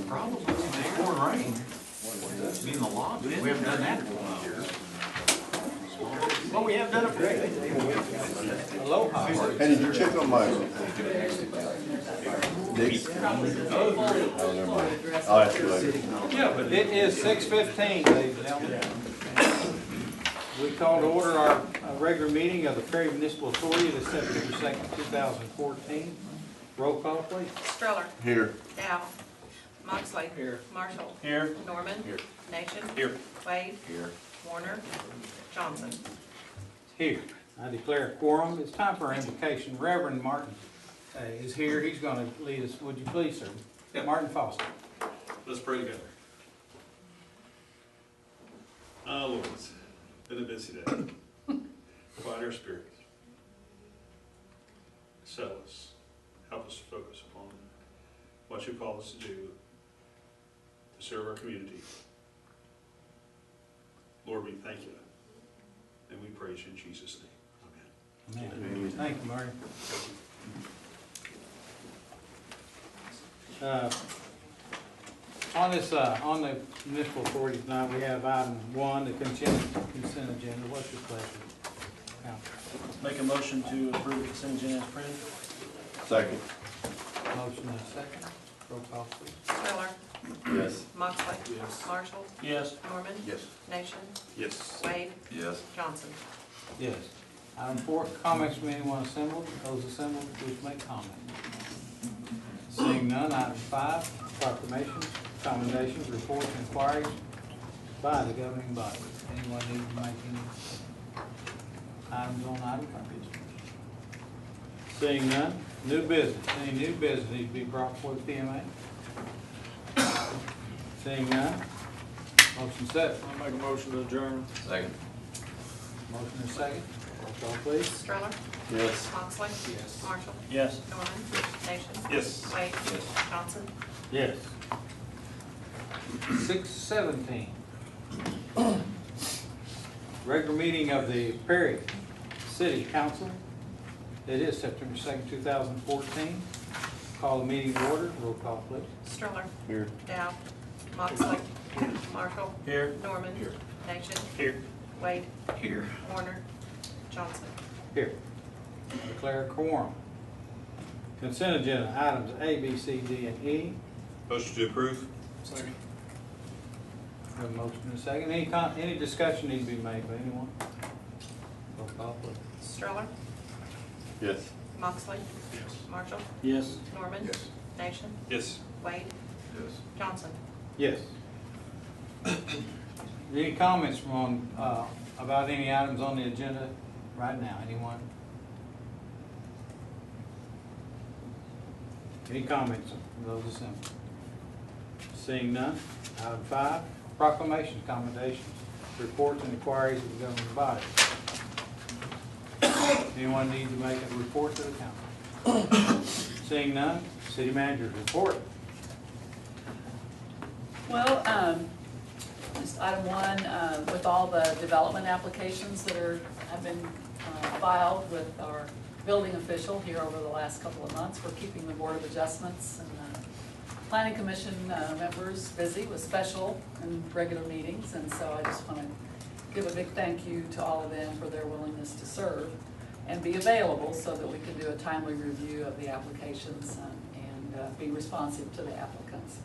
Probably pouring rain. Be in the lobby. We haven't done that in a while. Well, we haven't done it for Aloha. Hey, did you check on my Dick's? Oh, never mind. I'll ask you later. Yeah, but it is 6:15, ladies and gentlemen. We call to order our regular meeting of the Perry Municipal Authority this September 2nd, 2014. Roll call, please. Stroller. Here. Dow. Moxley. Here. Marshall. Here. Norman. Here. Nation. Here. Wade. Here. Warner. Johnson. Here. I declare a quorum. It's time for our invocation. Reverend Martin is here. He's going to lead us. Would you please, sir? Yep. Martin Foster. Let's pray together. Lord, it's been a busy day. Quiet our spirits. Settle us. Help us to focus upon what you call us to do to serve our community. Lord, we thank you and we praise you in Jesus' name. Amen. Amen. Thank you, Martin. On the municipal authority tonight, we have item 1, the consent agenda. What's your pleasure? Council? Make a motion to approve the consent agenda as printed. Second. Motion and a second. Roll call, please. Stroller. Yes. Moxley. Yes. Marshall. Yes. Norman. Yes. Nation. Yes. Wade. Yes. Johnson. Yes. Item 4, comments from anyone assembled. Those assembled, please make comment. Seeing none, item 5, proclamations, commendations, reports, and inquiries by the governing body. Anyone need to make any items on item 5? Seeing none, new business. Any new business need to be brought before the PMA? Seeing none, motion set. I'll make a motion to adjourn. Second. Motion and second. Roll call, please. Stroller. Yes. Moxley. Yes. Marshall. Yes. Norman. Nation. Yes. Wade. Johnson. Yes. 6:17. Regular meeting of the Perry City Council. It is September 2nd, 2014. Call the meeting to order. Roll call, please. Stroller. Here. Dow. Moxley. Marshall. Here. Norman. Nation. Here. Wade. Here. Warner. Johnson. Here. Declare a quorum. Consent agenda items A, B, C, D, and E. Motion to approve. Second. We have a motion and a second. Any discussion need to be made by anyone? Roll call, please. Stroller. Yes. Moxley. Yes. Marshall. Yes. Norman. Yes. Nation. Yes. Wade. Yes. Johnson. Yes. Any comments from about any items on the agenda right now? Anyone? Any comments from those assembled? Seeing none. Item 5, proclamations, commendations, reports, and inquiries of the governing body. Anyone need to make a report to the council? Seeing none. City manager's report. Well, just item 1, with all the development applications that have been filed with our building official here over the last couple of months, we're keeping the Board of Adjustments and Planning Commission members busy with special and regular meetings, and so I just want to give a big thank you to all of them for their willingness to serve and be available so that we can do a timely review of the applications and be responsive to the applicants.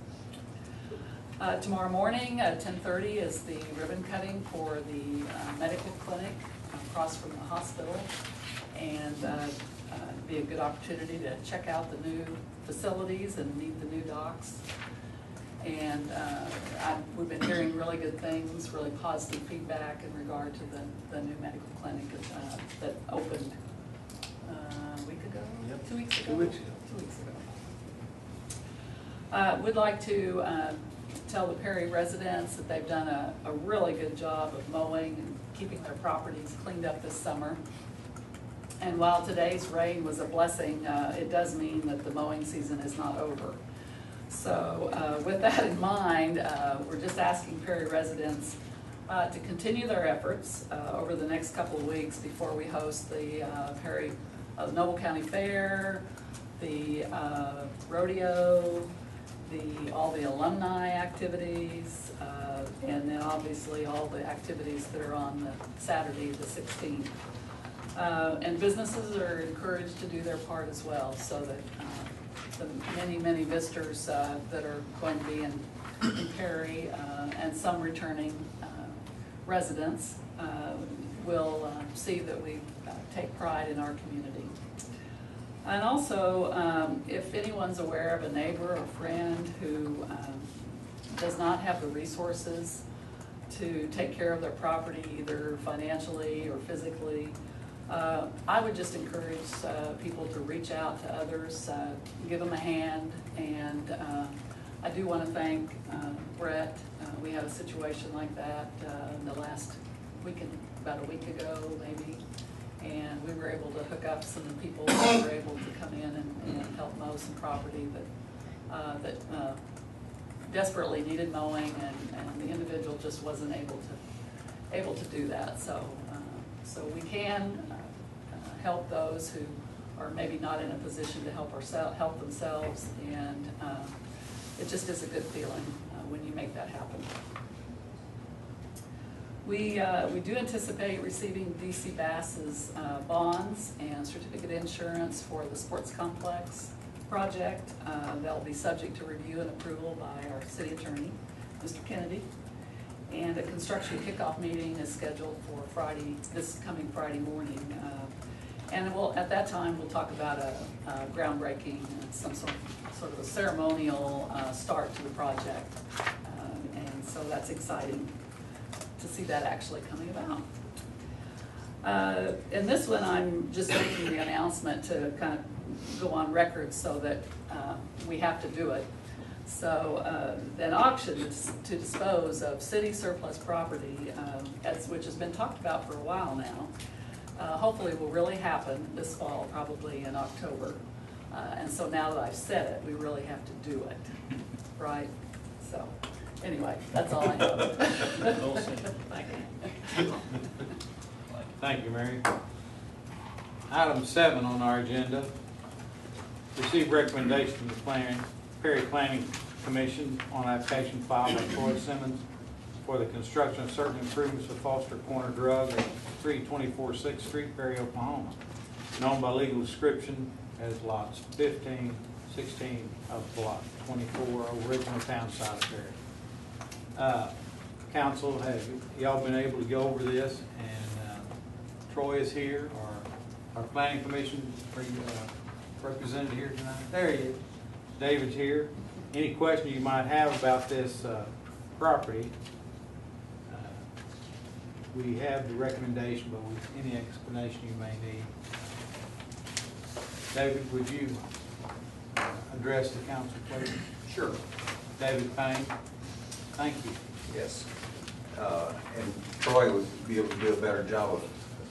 Tomorrow morning at 10:30 is the ribbon cutting for the medical clinic across from the hospital, and be a good opportunity to check out the new facilities and meet the new docs. And we've been hearing really good things, really positive feedback in regard to the new medical clinic that opened a week ago? Yep. 2 weeks ago? 2 weeks ago. 2 weeks ago. We'd like to tell the Perry residents that they've done a really good job of mowing and keeping their properties cleaned up this summer. And while today's rain was a blessing, it does mean that the mowing season is not over. So with that in mind, we're just asking Perry residents to continue their efforts over the next couple of weeks before we host the Perry Noble County Fair, the rodeo, all the alumni activities, and then obviously all the activities that are on the Saturday, the 16th. And businesses are encouraged to do their part as well, so that the many visitors that are going to be in Perry, and some returning residents will see that we take pride in our community. And also, if anyone's aware of a neighbor or friend who does not have the resources to take care of their property, either financially or physically, I would just encourage people to reach out to others, give them a hand, and I do want to thank Brett. We had a situation like that in the last weekend, about a week ago maybe, and we were able to hook up some people who were able to come in and help mow some property that desperately needed mowing, and the individual just wasn't able to do that. So we can help those who are maybe not in a position to help themselves, and it just is a good feeling when you make that happen. We do anticipate receiving DC Bass's bonds and certificate insurance for the sports complex project. They'll be subject to review and approval by our city attorney, Mr. Kennedy. And a construction kickoff meeting is scheduled for this coming Friday morning. And at that time, we'll talk about a groundbreaking, some sort of a ceremonial start to the project. And so that's exciting to see that actually coming about. In this one, I'm just making the announcement to kind of go on record so that we have to do it. So an auction to dispose of city surplus property, which has been talked about for a while now, hopefully will really happen this fall, probably in October. And so now that I've said it, we really have to do it, right? So anyway, that's all I have. Thank you. Thank you, Mary. Item 7 on our agenda, receive recommendation from the Perry Planning Commission on application filed by Troy Simmons for the construction of certain improvements for Foster Corner Drug at 324 6th Street, Perry, Oklahoma, known by legal description as lots 15, 16 of block 24, original town site of Perry. Council, have y'all been able to go over this? And Troy is here, our planning commission representative here tonight. There he is. David's here. Any question you might have about this property, we have the recommendation, but with any explanation you may need. David, would you address the council, please? Sure. David Payne, thank you. Yes. And Troy would be able to do a better job of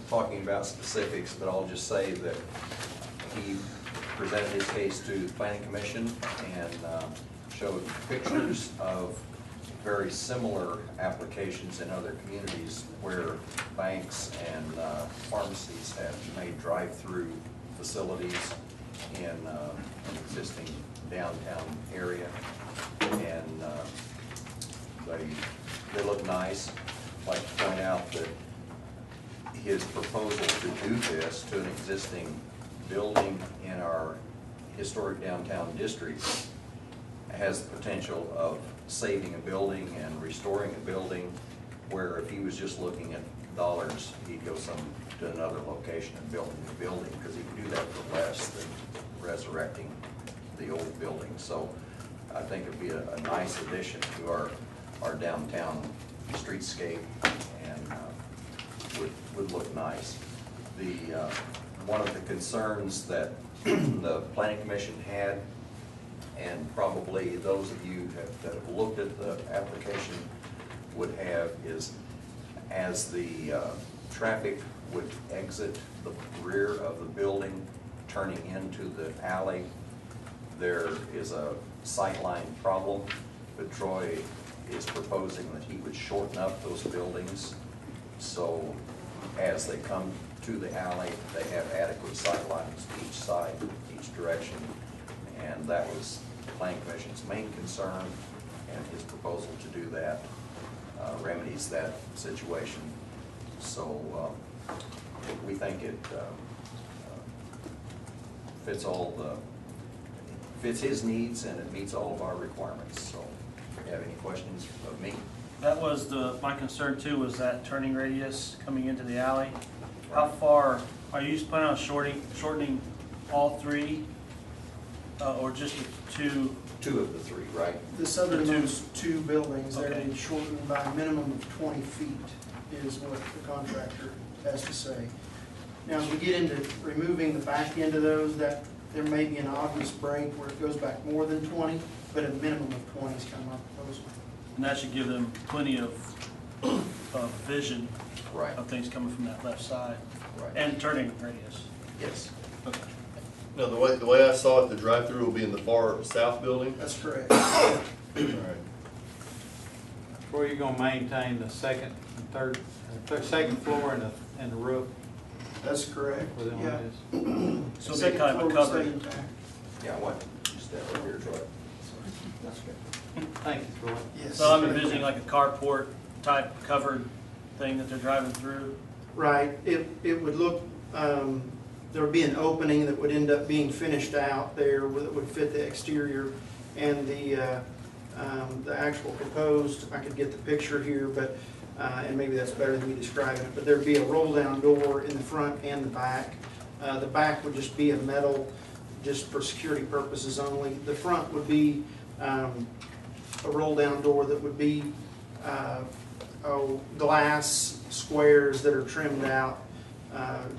talking about specifics, but I'll just say that he presented his case to the Planning Commission and showed pictures of very similar applications in other communities where banks and pharmacies have made drive-through facilities in an existing downtown area, and they look nice. I'd like to point out that his proposal to do this to an existing building in our historic downtown district has the potential of saving a building and restoring a building, where if he was just looking at dollars, he'd go to another location and build a new building, because he can do that for less than resurrecting the old building. So I think it'd be a nice addition to our downtown streetscape, and would look nice. One of the concerns that the Planning Commission had, and probably those of you that have looked at the application would have, is as the traffic would exit the rear of the building, turning into the alley, there is a sightline problem. But Troy is proposing that he would shorten up those buildings, so as they come to the alley, they have adequate sight lines each side, each direction, and that was the Planning Commission's main concern, and his proposal to do that remedies that situation. So we think it fits his needs, and it meets all of our requirements. So if you have any questions of me? That was my concern too, was that turning radius coming into the alley. How far, are you planning on shortening all three, or just the two? Two of the three, right? The southernmost two buildings, they're Okay. shortened by a minimum of 20 feet is what the contractor has to say. Now, as we get into removing the back end of those, that there may be an obvious break where it goes back more than 20, but a minimum of 20 is kind of our proposal. And that should give them plenty of vision Right, of things coming from that left side, right. and turning radius. Yes. Okay. No, the way I saw it, the drive-through will be in the far south building. That's correct. All right. Where you gonna maintain the second and third, second floor and the roof That's correct. within Yeah. what it is? So it'll be Second kind of floor a will stay covered. intact. Yeah, what? You step over here, Troy. That's good. Thank you, Troy. Yes. So I'm envisioning like a carport type covered thing that they're driving through. Right, it would look, there would be an opening that would end up being finished out there that would fit the exterior, and the actual proposed, I could get the picture here, but, and maybe that's better than me describing it, but thered be a roll-down door in the front and the back. The back would just be a metal, just for security purposes only. The front would be a roll-down door that would be glass squares that are trimmed out.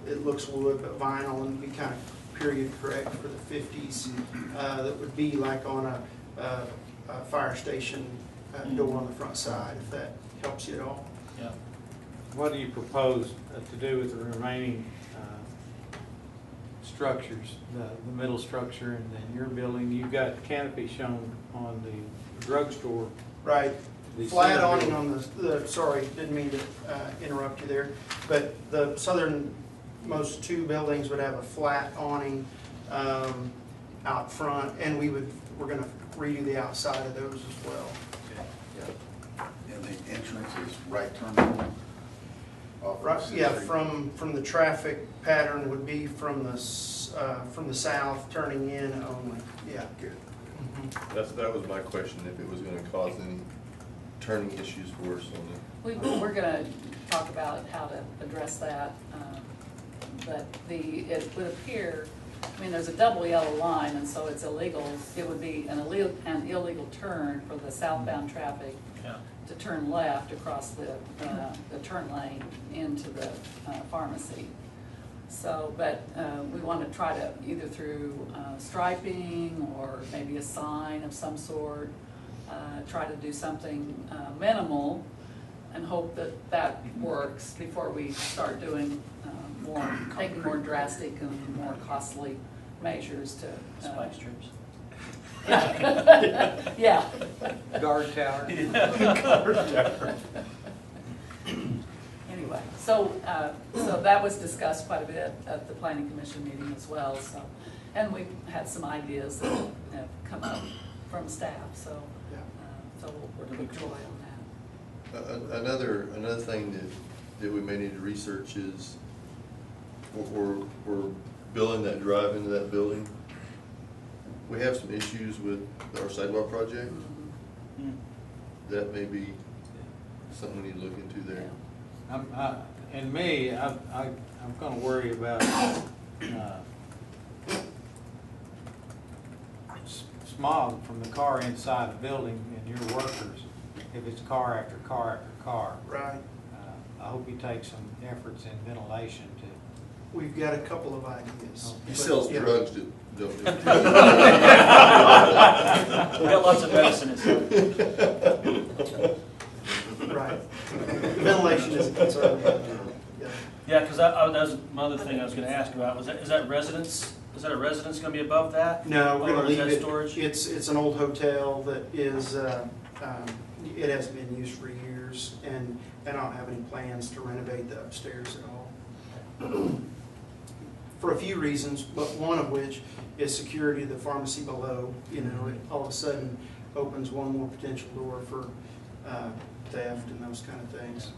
It looks wood, but vinyl, and be kind of period correct for the 50s. That would be like on a fire station door on the front side, if that helps you at all. Yeah. What do you propose to do with the remaining structures, the middle structure and then your building? You've got canopy shown on the drugstore. Right. The Flat center awning building. on the, sorry, didn't mean to interrupt you there, but the southernmost two buildings would have a flat awning out front, and we're gonna redo the outside of those as well. And the entrance is right turn only? Off of Right, City yeah, Street? from the traffic pattern would be from the south turning in only, yeah. Good. That was my question, if it was gonna cause any turning issues for us on We're gonna talk about how to address that, but it would appear, I mean, there's a double yellow line, and so it's illegal, it would be an illegal turn for the southbound traffic Yeah. to turn left across the turn lane into the pharmacy. So, but we want to try to, either through striping or maybe a sign of some sort, try to do something minimal and hope that works before we start doing taking more drastic and more costly measures to. Spike strips. Yeah. Guard tower. Anyway, so that was discussed quite a bit at the planning commission meeting as well, so, and we've had some ideas that have come up from staff, so, so we'll work with Troy on that. Another thing that we may need to research is, we're building that drive into that building. We have some issues with our sidewalk project. That may be something we need to look into there. I'm gonna worry about smog from the car inside the building and your workers, if it's car after car after car. Right. I hope you take some efforts in ventilation to. We've got a couple of ideas. Okay. He But, sells yeah. drugs, don't he? We got lots of medicine inside. Right. Ventilation is a concern. Yeah. Yeah, because that was my other thing I was going to ask about. Is that residence? Is that a residence going to be above that? No, we're Or gonna is leave that it. storage? It's an old hotel that is, it hasn't been used for years, and I don't have any plans to renovate the upstairs at all. for a few reasons, but one of which is security of the pharmacy below. You know, it all of a sudden opens one more potential door for theft and those kind of things.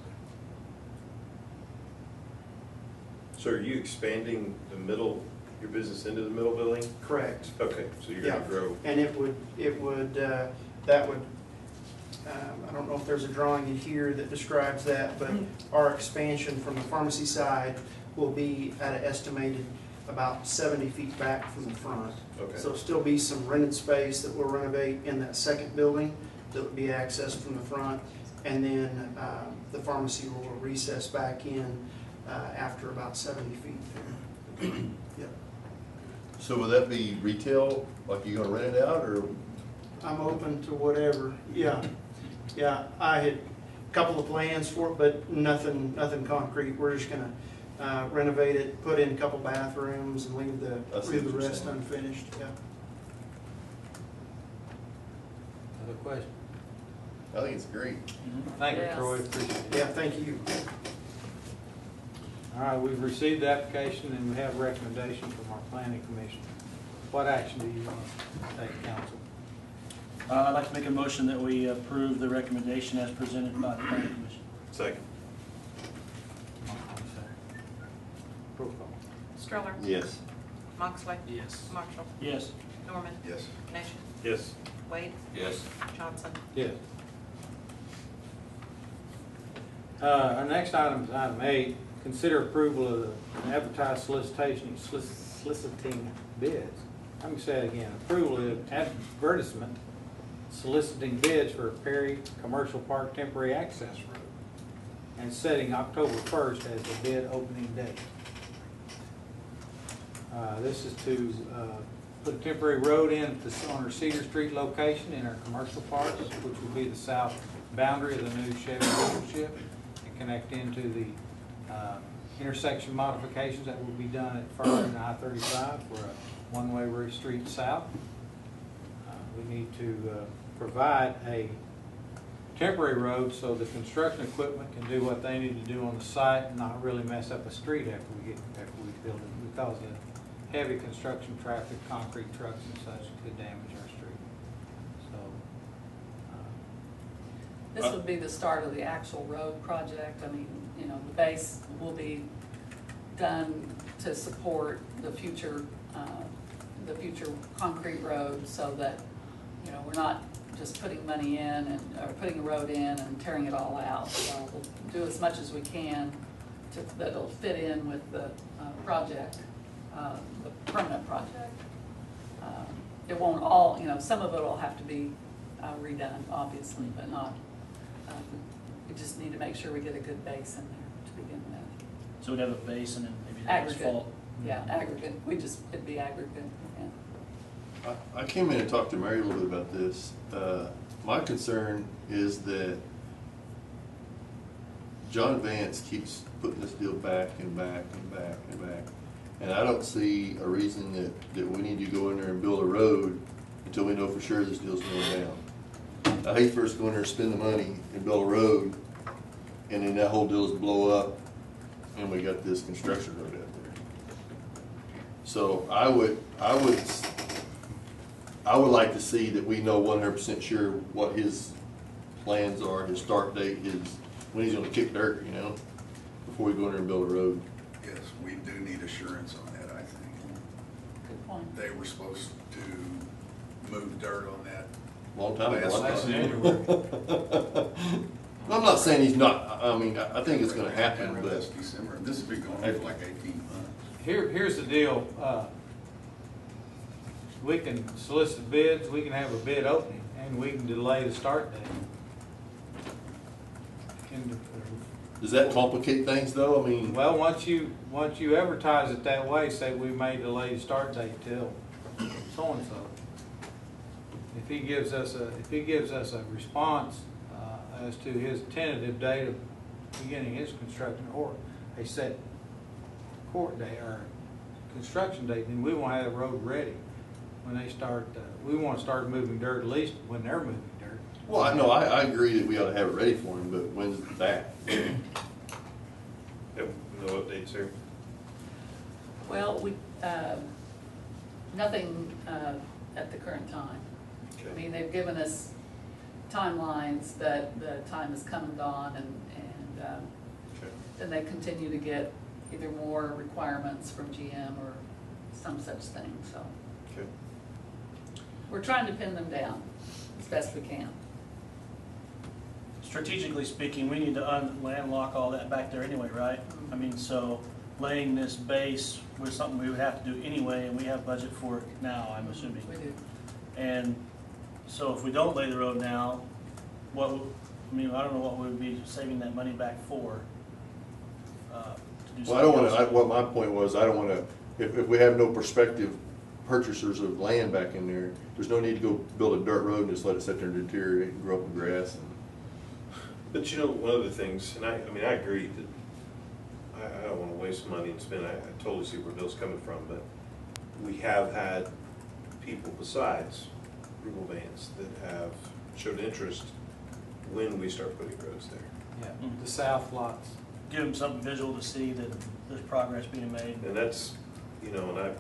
So are you expanding your business into the middle building? Correct. Okay, so you're Yeah. gonna grow. And that would, I don't know if there's a drawing in here that describes that, but our expansion from the pharmacy side will be at an estimated about 70 feet back from the front. Okay. So still be some rented space that we'll renovate in that second building that would be accessed from the front. And then the pharmacy will recess back in after about 70 feet. Yep. So will that be retail, like you gonna rent it out, or? I'm open to whatever, yeah. Yeah, I had a couple of plans for it, but nothing concrete. We're just gonna renovate it, put in a couple bathrooms and leave the I see what you're rest saying. unfinished, yeah. Other question? I think it's great. Thank you, Yes. Troy, appreciate it. Yeah, thank you. All right, we've received the application and we have a recommendation from our planning commission. What action do you want to take, council? I'd like to make a motion that we approve the recommendation as presented by the planning commission. Second. Roll call. Stroller, Yes. Moxley, Yes. Marshall, Yes. Norman, Yes. Nation, Yes. Wade, Yes. Johnson. Yes. Our next item is item 8, consider approval of the advertised soliciting bids. Let me say it again, approval of advertisement soliciting bids for Perry Commercial Park temporary access road and setting October 1st as the bid opening date. This is to put a temporary road in on our Cedar Street location in our commercial parks, which will be the south boundary of the new Chevy dealership, and connect into the intersection modifications that will be done at Fern and I-35 for a one-way street south. We need to provide a temporary road so the construction equipment can do what they need to do on the site and not really mess up a street after we build it, because the heavy construction traffic, concrete trucks and such could damage our street. So, This would be the start of the actual road project. I mean, you know, the base will be done to support the future concrete road, so that, you know, we're not just putting money in or putting a road in and tearing it all out. So we'll do as much as we can that'll fit in with the project, the permanent project. It won't all, you know, some of it will have to be redone, obviously, but not. We just need to make sure we get a good base in there to begin with. So we'd have a base and then maybe the Aggregate, asphalt. yeah, aggregate. It'd be aggregate, yeah. I came in and talked to Mary a little bit about this. My concern is that John Vance keeps putting this deal back and back and back and back. And I don't see a reason that we need to go in there and build a road until we know for sure this deal's going down. I hate for us to go in there and spend the money and build a road, and then that whole deal is blow up, and we got this construction road out there. So I would like to see that we know 100% sure what his plans are, his start date, when he's gonna kick dirt, you know, before we go in there and build a road. Yes, we do need assurance on that, I think. Good point. They were supposed to move dirt on that. Long time ago. I Last thought. January. I'm not saying he's not, I mean, I think it's gonna happen, January, but that's December, and this has been going on for like 18 months. Here's the deal, we can solicit bids, we can have a bid opening, and we can delay the start date. does that complicate things though? I mean, Well, once you advertise it that way, say we may delay the start date till so-and-so. If he gives us a response as to his tentative date of beginning his construction, or a set court date or construction date, then we want to have the road ready when they start. We want to start moving dirt at least when they're moving dirt. well, I know, I agree that we ought to have it ready for him, but when's that? Have no updates here? Well, nothing at the current time. I mean, they've given us timelines, but the time has come and gone, and then they continue to get either more requirements from GM or some such thing, so. Okay. We're trying to pin them down as best we can. Strategically speaking, we need to landlock all that back there anyway, right? I mean, so laying this base was something we would have to do anyway, and we have budget for it now, I'm assuming. We do. And so if we don't lay the road now, I don't know what we would be saving that money back for. To do Well, I don't something wanna, else. what my point was, I don't wanna, if we have no prospective purchasers of land back in there, there's no need to go build a dirt road and just let it sit there and deteriorate and grow up with grass. But you know, one of the things, and I agree that I don't wanna waste money and spend, I totally see where Bill's coming from, but we have had people besides Rural Vance that have showed interest when we start putting roads there. Yeah, the south lots. Give them something visual to see that there's progress being made. And that's, you know, and I'm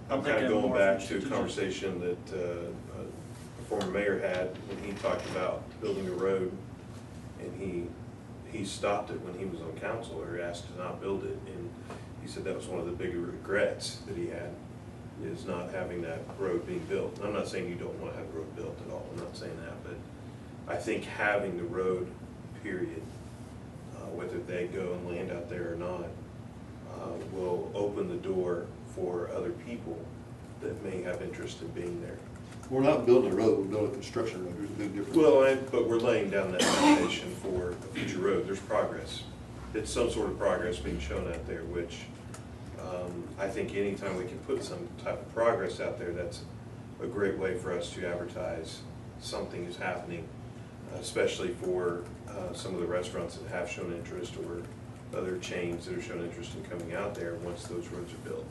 I'm kind of thinking going more back to a strategic. conversation that a former mayor had when he talked about building a road, and he stopped it when he was on council, or asked to not build it, and he said that was one of the bigger regrets that he had, is not having that road being built. And I'm not saying you don't want to have a road built at all, I'm not saying that, but I think having the road, period, whether they go and land out there or not, will open the door for other people that may have interest in being there. We're not building a road, we're building a construction road, there's a big difference. Well, but we're laying down that foundation for a future road. There's progress. It's some sort of progress being shown out there, which I think anytime we can put some type of progress out there, that's a great way for us to advertise something is happening, especially for some of the restaurants that have shown interest, or other chains that have shown interest in coming out there once those roads are built.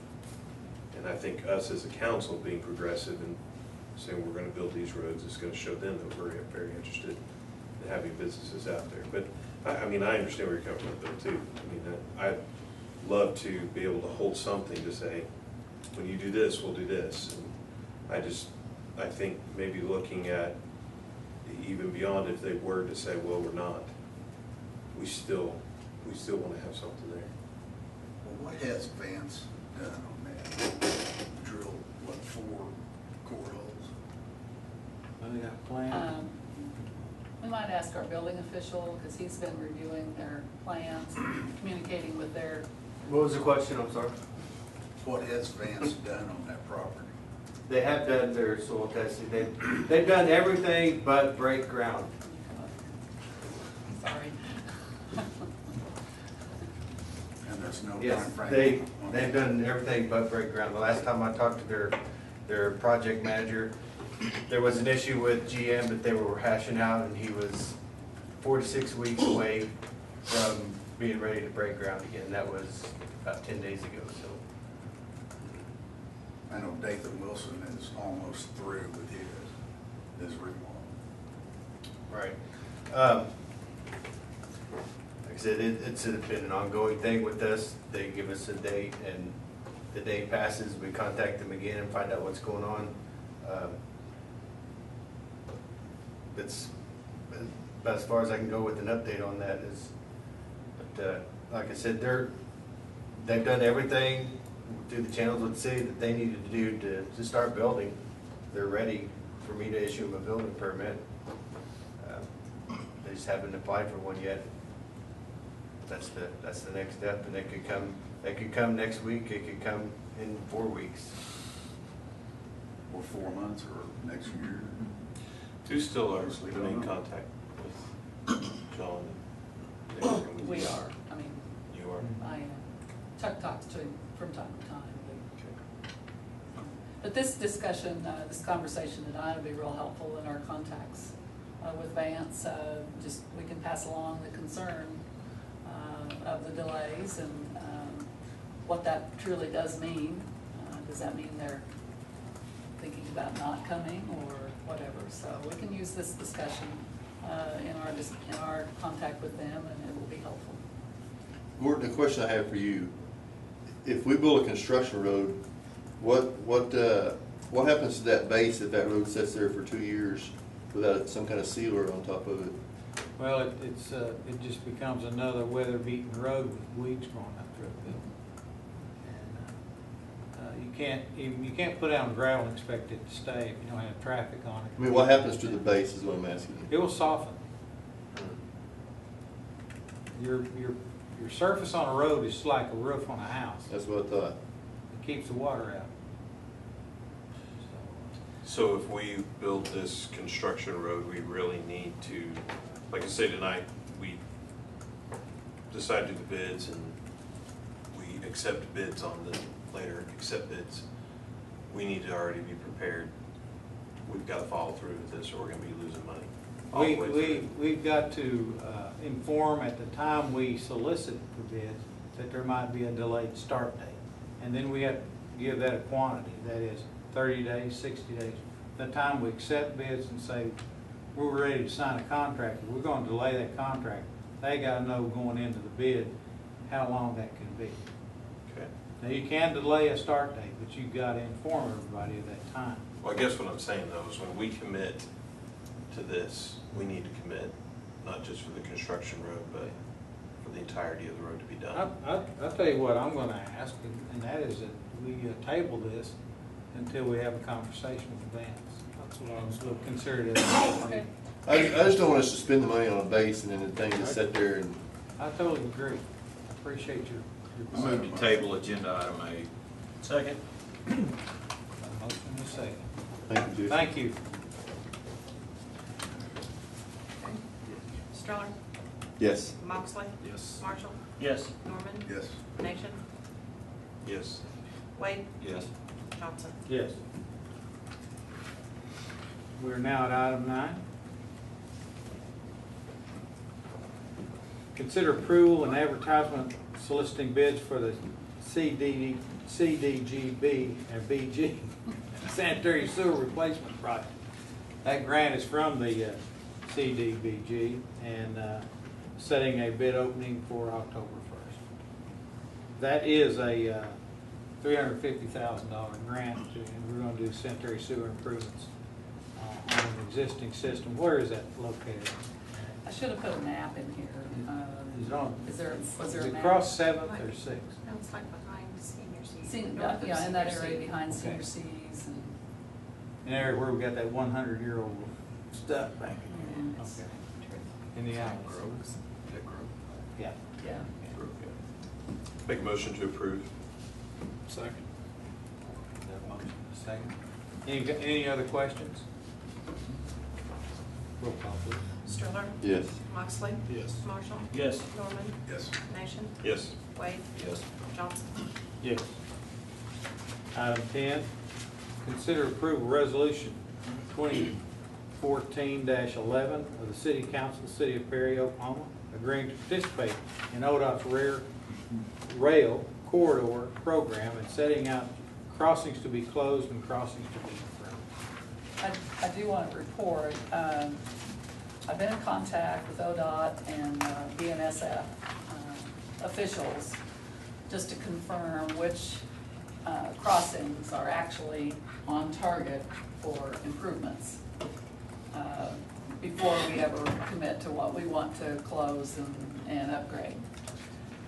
And I think us as a council being progressive and saying we're gonna build these roads is gonna show them that we're very interested in having businesses out there. But, I mean, I understand where you're coming from though too. I mean, I'd love to be able to hold something to say, when you do this, we'll do this. And I think maybe looking at even beyond if they were to say, well, we're not, we still wanna have something there. Well, what has Vance done on that? Drilled, what, 4 core holes? They got plans. We might ask our building official, because he's been reviewing their plans, communicating with their, What was the question, I'm sorry? What has Vance done on that property? They have done their soil testing, they've done everything but break ground. sorry. And there's no Yes, timeframe? they've done everything but break ground. The last time I talked to their project manager, there was an issue with GM that they were hashing out, and he was 4 to 6 weeks away from being ready to break ground again. That was about 10 days ago, so. I know Dathan Wilson is almost through with his remodel. Right. Like I said, it's been an ongoing thing with us. They give us a date, and the day passes, we contact them again and find out what's going on. That's about as far as I can go with an update on that is, but like I said, they've done everything through the channels with the city that they needed to do to start building. They're ready for me to issue them a building permit. They just haven't applied for one yet. That's the next step, and they could come next week, it could come in 4 weeks. Or 4 months, or next year? Do still are Honestly, in don't know. contact with John? and We are, I mean, You are? I, Chuck talks to him from time to time. Okay. But this discussion, this conversation tonight will be real helpful in our contacts with Vance. Just, we can pass along the concern of the delays and what that truly does mean. Does that mean they're thinking about not coming or whatever? So we can use this discussion in our contact with them, and it will be helpful. Gordon, the question I have for you if we build a construction road, what happens to that base if that road sits there for 2 years without some kind of sealer on top of it? Well, it just becomes another weather-beaten road with weeds growing up through it. And you can't put down gravel and expect it to stay if you don't have traffic on it. I mean, what happens to the base is what I'm asking you. It will soften. Your surface on a road is like a roof on a house. That's what I thought. It keeps the water out. So if we build this construction road, we really need to, like I say tonight, we decide to do the bids and we accept bids on the, later accept bids. We need to already be prepared. We've got to follow through with this or we're going to be losing money. all the way through. We've got to inform at the time we solicit for bids that there might be a delayed start date. And then we have to give that a quantity, that is 30 days, 60 days. The time we accept bids and say, we're ready to sign a contract, if we're going to delay that contract, they got to know going into the bid how long that can be. Okay. Now, you can delay a start date, but you've got to inform everybody of that time. Well, I guess what I'm saying though is when we commit to this, we need to commit, not just for the construction road, but for the entirety of the road to be done. I'll tell you what I'm going to ask, and that is that we table this until we have a conversation with Vance. That's what I'll consider it. Okay. I just don't want us to spend the money on a base and then the thing just sit there and. I totally agree. I appreciate your Move to table agenda item A. Second. motion and second. Thank you, Jason. Thank you. Stroller, Yes. Moxley, Yes. Marshall, Yes. Norman, Yes. Nation, Yes. Wade, Yes. Johnson. Yes. We're now at item 9. Consider approval and advertisement soliciting bids for the CDGB and BG sanitary sewer replacement project. That grant is from the CDBG and setting a bid opening for October 1st. That is a $350,000 grant, and we're going to do sanitary sewer improvements on an existing system. Where is that located? I should have put a map in here. Is it on? Was there Is a it map? across 7th or 6th? No, it's like behind senior seats. Yeah, in that area behind Okay. senior C's and. An area where we got that 100-year-old stuff back in there. Okay. In the alley. Yeah. Yeah. Make a motion to approve. Second. That motion, second. Any other questions? Roll call, please. Stroller, Yes. Moxley, Yes. Marshall, Yes. Norman, Yes. Nation, Yes. Wade, Yes. Johnson. Yes. Item 10, consider approval resolution 2014-11 of the City Council, City of Perry, Oklahoma, agreeing to participate in ODOT's rail corridor program and setting out crossings to be closed and crossings to be improved. I do want to report, I've been in contact with ODOT and BNSF officials just to confirm which crossings are actually on target for improvements before we ever commit to what we want to close and upgrade.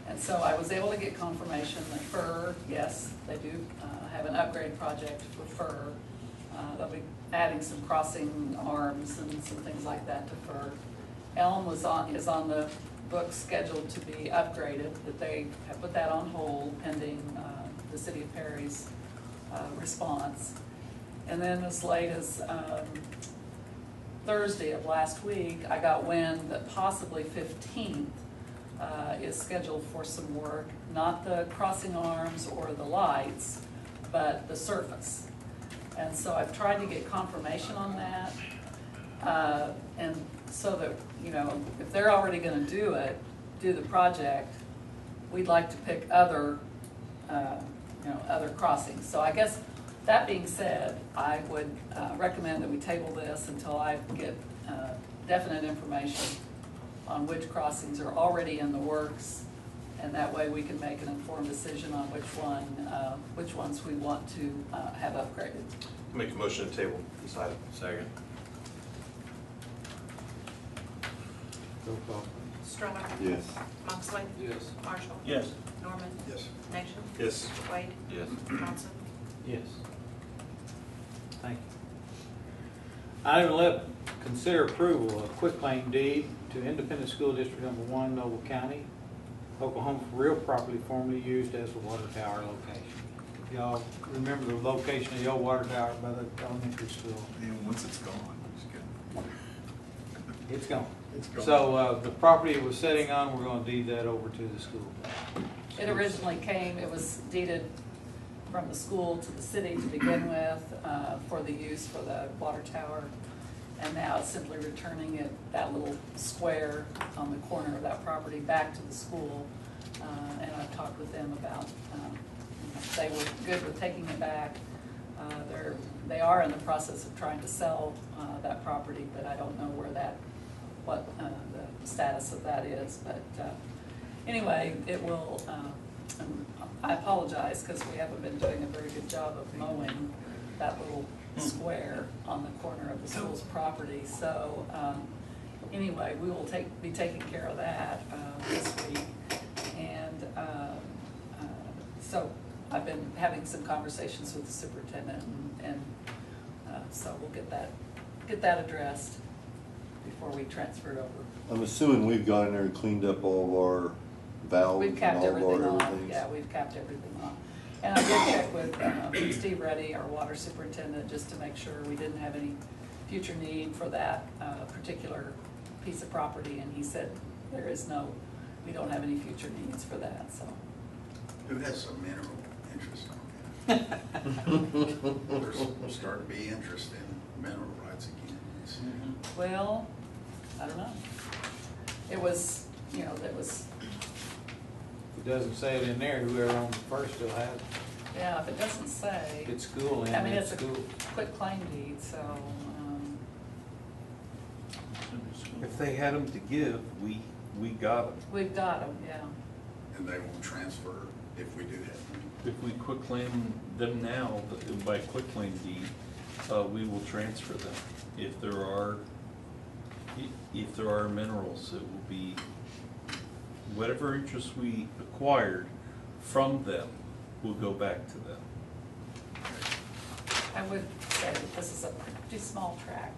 And so I was able to get confirmation that FER, yes, they do have an upgrade project for FER. They'll be adding some crossing arms and some things like that to FER. Elm is on the books scheduled to be upgraded, but they have put that on hold pending the City of Perry's response. And then as late as Thursday of last week, I got wind that possibly 15th is scheduled for some work, not the crossing arms or the lights, but the surface. And so I've tried to get confirmation on that. And so that, you know, if they're already gonna do the project, we'd like to pick other, other crossings. So I guess, that being said, I would recommend that we table this until I get definite information on which crossings are already in the works And that way we can make an informed decision on which ones we want to have upgraded. Make a motion to table this item. Second. Roll call. Stroller, Yes. Moxley, Yes. Marshall, Yes. Norman, Yes. Nation, Yes. Wade, Yes. Johnson. Yes. Thank you. Item 11, consider approval of quitclaim deed to Independent School District Number 1, Noble County, Oklahoma, for real property formerly used as the water tower location. Y'all remember the location of the old water tower by the elementary school? And once it's gone, it's good. It's gone. It's gone. So the property it was sitting on, we're going to deed that over to the school. It originally came, it was deeded from the school to the city to begin with for the use for the water tower. And now it's simply returning it, that little square on the corner of that property, back to the school. And I've talked with them about, they were good with taking it back. They are in the process of trying to sell that property, but I don't know what the status of that is. But anyway, it will, I apologize because we haven't been doing a very good job of mowing that little square on the corner of the school's property. So anyway, we will be taking care of that this week. And so I've been having some conversations with the superintendent, and so we'll get that addressed before we transfer it over. I'm assuming we've gone in there and cleaned up all of our valves We've and capped all of everything our off, everything. yeah, we've capped everything off. And I did check with Steve Reddy, our water superintendent, just to make sure we didn't have any future need for that particular piece of property, and he said we don't have any future needs for that, so. Who has some mineral interest on it? There's starting to be interest in mineral rights again. Well, I don't know. It was, It doesn't say it in there, whoever owned it first still has it. yeah, if it doesn't say, It's school I mean, and it's it's a school. quit claim deed, so, If they had them to give, we got them. we've got them, yeah. And they won't transfer if we do have them. If we quitclaim them now, by quitclaim deed, we will transfer them. If there are minerals, it will be whatever interest we acquired from them will go back to them. I would say that this is a pretty small tract.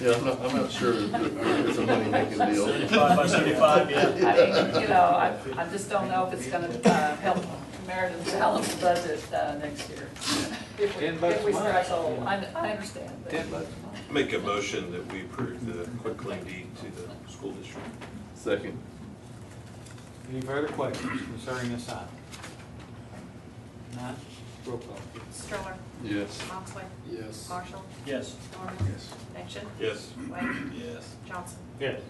Yeah, I'm not sure that it's a money making deal. 75 by 75, yeah. I mean, I just don't know if it's gonna help Meriden balance the budget next year. If we $10 a month. strike gold, I understand. but- $10 a month. Make a motion that we approve the quitclaim deed to the school district. Second. Any further questions concerning this item? None? Roll call. Stroller, Yes. Moxley, Yes. Marshall, Yes. Norman, Yes. Nation, Yes. Wade, Yes. Johnson. Yes.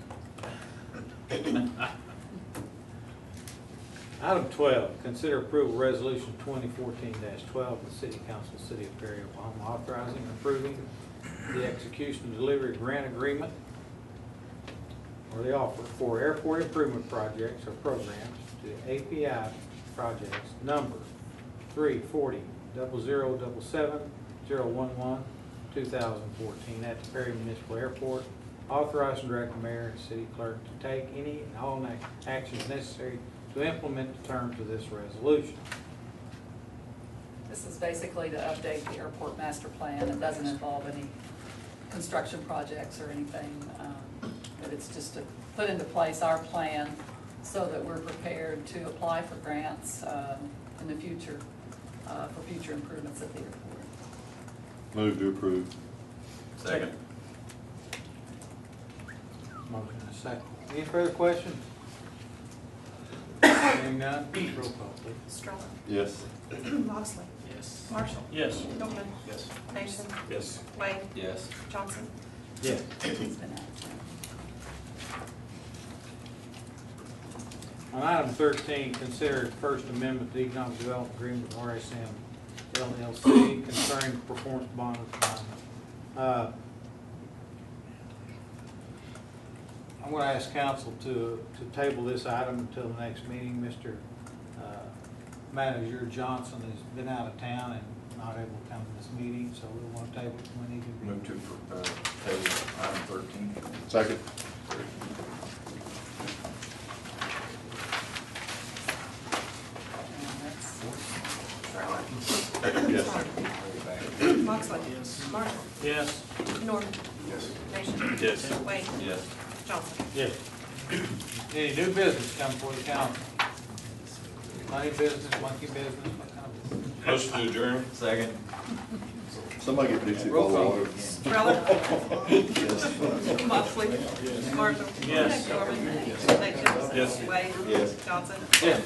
Item 12, consider approval resolution 2014-12 of the City Council, City of Perry, Oklahoma, authorizing and approving the execution of delivery grant agreement or the offer for airport improvement projects or programs to API projects number 340-0077-011-2014 at the Perry Municipal Airport. Authorize and direct the mayor and city clerk to take any and all actions necessary to implement the terms of this resolution. This is basically to update the airport master plan. It doesn't involve any construction projects or anything, but it's just to put into place our plan so that we're prepared to apply for grants in the future, for future improvements at the airport. Move to approve. Second. Motion and a second. Any further questions? Hearing none, roll call please. Stroller, Yes. Moxley, Yes. Marshall, Yes. Norman, Yes. Nation, Yes. Wade, Yes. Johnson. Yes. It's been out. On item 13, consider First Amendment to the Economic Development Agreement with RSM LLC concerning performance bond requirement. I'm going to ask council to table this item until the next meeting. Mr. Manager Johnson has been out of town and not able to come to this meeting, so we want to table it when he can be. Move to, table item 13. Second. Yes. Moxley. Yes. Marshall. Yes. Norman. Yes. Nation. Yes. Wade. Yes. Johnson. Yes. Any new business come before the council? Money business, monkey business, what kind of business? Motion to adjourn? Second. Somebody get Dixie Roll bottle call. of water. Trailer. Moxley. Marshall. Yes. Norman. Nation. Yes. Wade. Yes. Johnson. Yes.